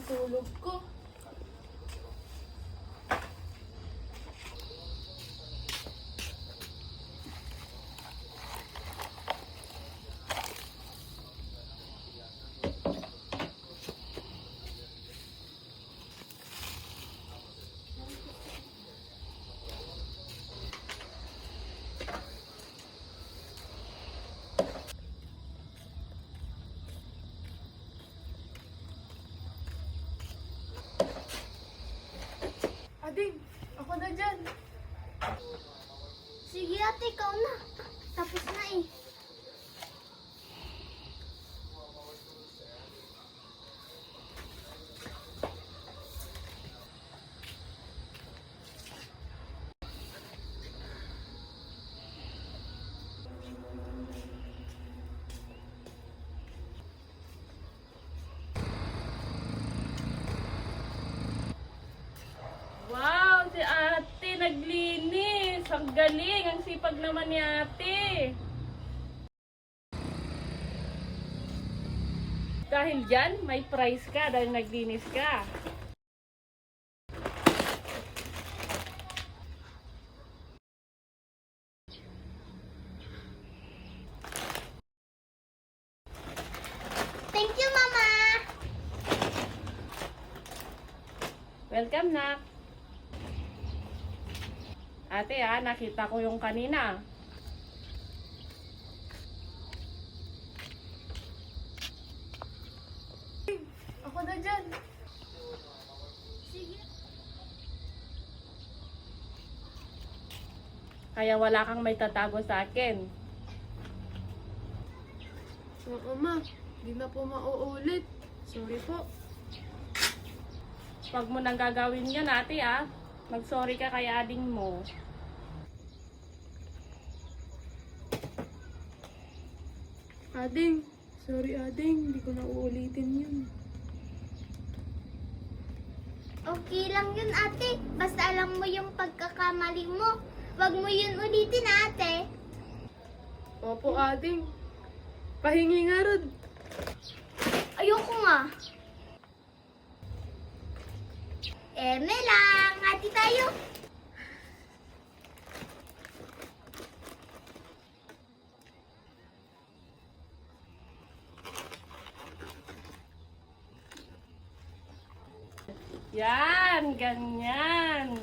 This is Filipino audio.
tulog ko. Ading, ako na dyan. Sige ate, ikaw na. Tapos na eh. Wow, si ate naglinis. Ang galing, ang sipag naman ni ate. Dahil dyan, may prize ka dahil naglinis ka. Thank you, Mama! Welcome, nak. Ate, nakita ko yung kanina. Ako na dyan. Sige. Kaya wala kang may tatago sa akin. Oo, ma. Di na po mauulit. Sorry po. Huwag mo nang gagawin yan, ate, Mag-sorry ka kay ading mo. Ading. Sorry, Ading. Hindi ko na uulitin yun. Okay lang yun ate. Basta alam mo yung pagkakamali mo. Huwag mo yun ulitin ate. Opo, Ading. Pahingi nga ron. Ayoko nga. Eme lang. Ate tayo. Yan, ganyan.